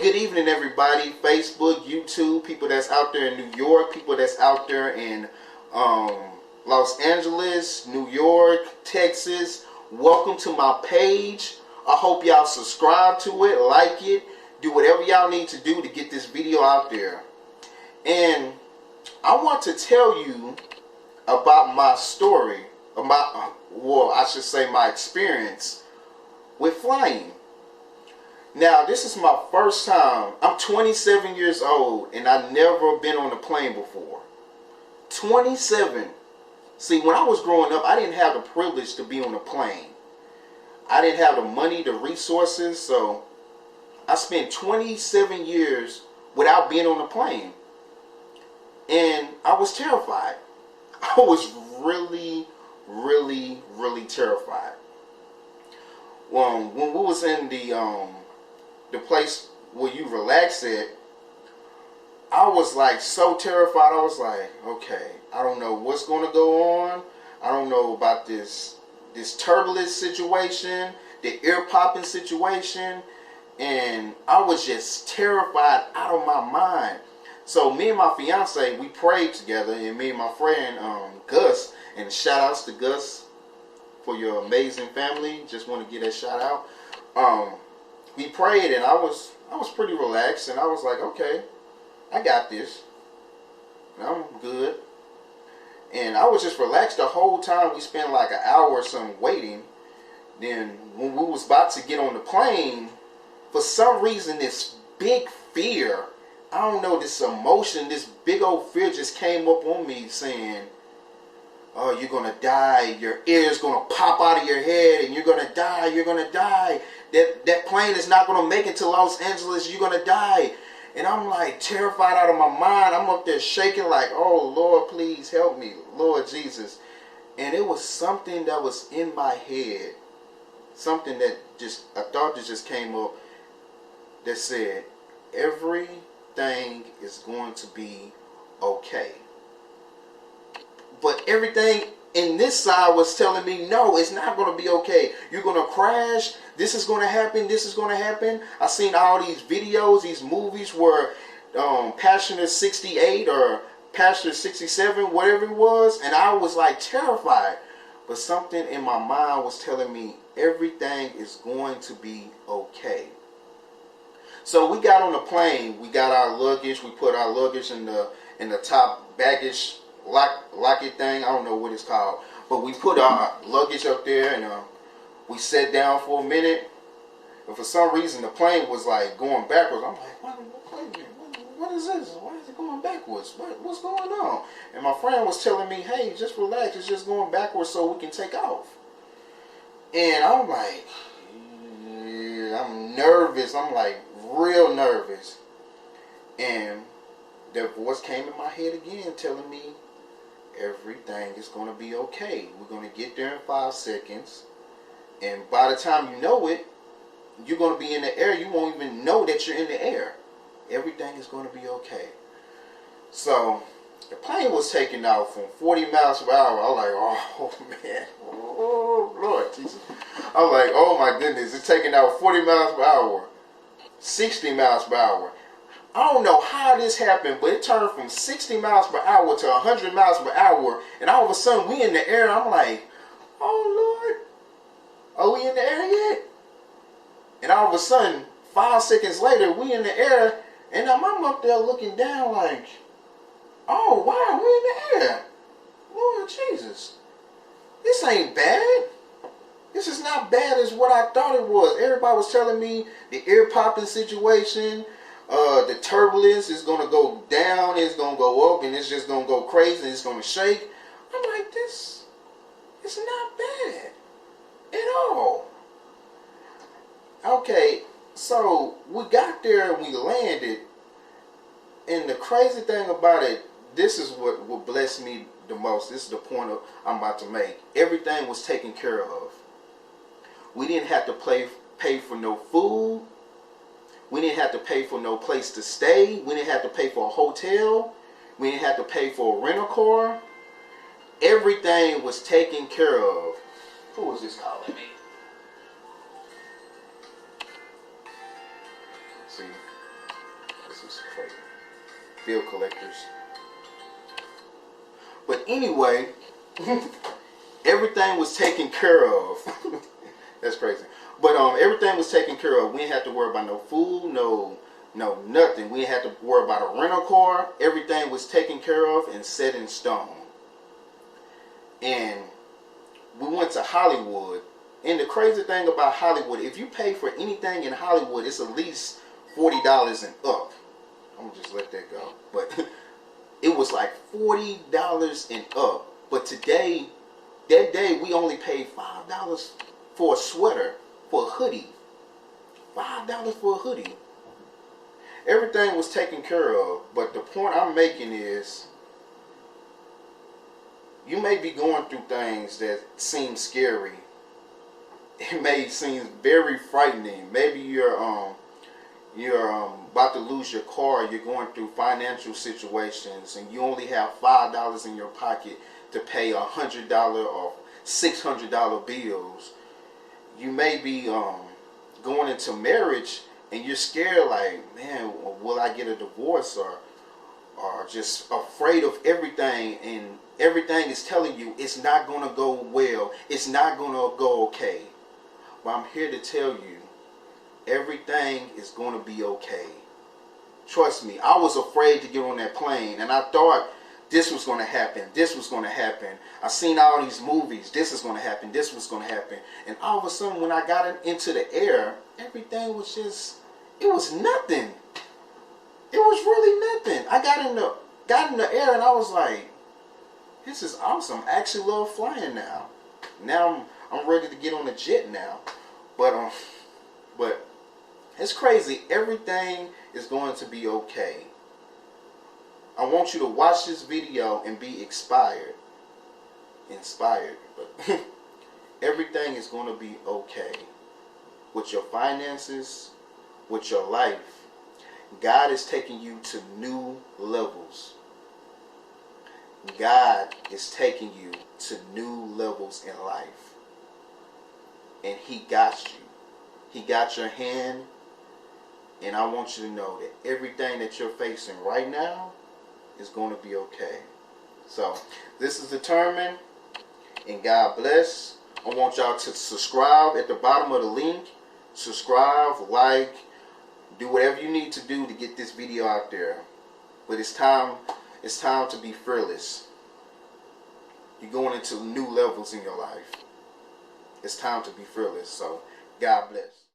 good evening, everybody. Facebook, YouTube, people that's out there in New York, people that's out there in Los Angeles, New York, Texas. Welcome to my page. I hope y'all subscribe to it, like it, do whatever y'all need to do to get this video out there. And I want to tell you about my story, I should say my experience with flying. Now, this is my first time. I'm 27 years old, and I've never been on a plane before. 27. See, when I was growing up, I didn't have the privilege to be on a plane. I didn't have the money, the resources, so I spent 27 years without being on a plane. And I was terrified. I was really terrified. When we was in the place where you relax at, I was like so terrified. I was like, okay, I don't know what's going to go on. I don't know about this turbulent situation, the ear popping situation, and I was just terrified out of my mind. So me and my fiance, we prayed together, and me and my friend Gus, and shout outs to Gus for your amazing family. Just want to give that shout out. We prayed, and I was pretty relaxed, and I was like, okay, I got this. I'm good. And I was just relaxed the whole time. We spent like an hour or something waiting. Then when we was about to get on the plane, for some reason this big fear, I don't know, this emotion, this big old fear just came up on me saying, oh, you're going to die. Your ear's going to pop out of your head and you're going to die. You're going to die. That plane is not going to make it to Los Angeles. You're going to die. And I'm like terrified out of my mind. I'm up there shaking like, oh, Lord, please help me. Lord Jesus. And it was something that was in my head. Something that a thought that just came up that said, everything is going to be okay. But everything in this side was telling me, no, it's not going to be okay. You're going to crash. This is going to happen. This is going to happen. I've seen all these videos, these movies where Passenger 68 or Passenger 67, whatever it was, and I was like terrified. But something in my mind was telling me everything is going to be okay. So we got on the plane. We got our luggage. We put our luggage in the top baggage locket thing. I don't know what it's called. But we put our luggage up there, and we sat down for a minute. But for some reason, the plane was like going backwards. I'm like, what is this? Why is it going backwards? What's going on? And my friend was telling me, hey, just relax. It's just going backwards so we can take off. And I'm like, yeah, I'm nervous. I'm like real nervous. And that voice came in my head again telling me, everything is going to be okay. We're going to get there in 5 seconds. And by the time you know it, you're going to be in the air. You won't even know that you're in the air. Everything is going to be okay. So the plane was taking off from 40 miles per hour. I was like, oh man. Oh Lord Jesus. I was like, oh my goodness. It's taking out 40 miles per hour. 60 miles per hour. I don't know how this happened, but it turned from 60 miles per hour to 100 miles per hour, and all of a sudden we in the air. I'm like, oh Lord, are we in the air yet? And all of a sudden, 5 seconds later, we in the air, and I'm up there looking down like, oh wow, we in the air. Lord Jesus, this ain't bad. This is not bad as what I thought it was. Everybody was telling me the ear popping situation, the turbulence is going to go down, it's going to go up, and it's just going to go crazy, and it's going to shake. I'm like, this is not bad at all. Okay, so we got there and we landed, and the crazy thing about it, this is what blessed me the most. This is the point I'm about to make. Everything was taken care of. We didn't have to pay for no food. We didn't have to pay for no place to stay. We didn't have to pay for a hotel. We didn't have to pay for a rental car. Everything was taken care of. Who was this calling me? See, is crazy. Bill collectors. But anyway, everything was taken care of. That's crazy. But everything was taken care of. We didn't have to worry about no food, no nothing. We didn't have to worry about a rental car. Everything was taken care of and set in stone. And we went to Hollywood. And the crazy thing about Hollywood, if you pay for anything in Hollywood, it's at least $40 and up. I'm gonna just let that go. But it was like $40 and up. But today, that day, we only paid $5 for a sweater, for a hoodie. $5 for a hoodie. Everything was taken care of. But the point I'm making is, you may be going through things that seem scary. It may seem very frightening. Maybe you're about to lose your car. You're going through financial situations, and you only have $5 in your pocket to pay $100 or $600 bills. You may be going into marriage, and you're scared, like, man, will I get a divorce, or just afraid of everything, and everything is telling you it's not going to go well. It's not going to go okay. But I'm here to tell you, everything is going to be okay. Trust me, I was afraid to get on that plane, and I thought this was going to happen. This was going to happen. I seen all these movies. This is going to happen. This was going to happen. And all of a sudden, when I got into the air, everything was just, it was nothing. It was really nothing. I got in the air, and I was like, this is awesome. I actually love flying now. Now I'm ready to get on a jet now. But it's crazy. Everything is going to be okay. I want you to watch this video and be inspired. But everything is going to be okay. With your finances, with your life. God is taking you to new levels. God is taking you to new levels in life. And He got you. He got your hand. And I want you to know that everything that you're facing right now is going to be okay. So, this is Determined. And God bless. I want y'all to subscribe at the bottom of the link. Subscribe, like, do whatever you need to do to get this video out there. But it's time to be fearless. You're going into new levels in your life. It's time to be fearless. So, God bless.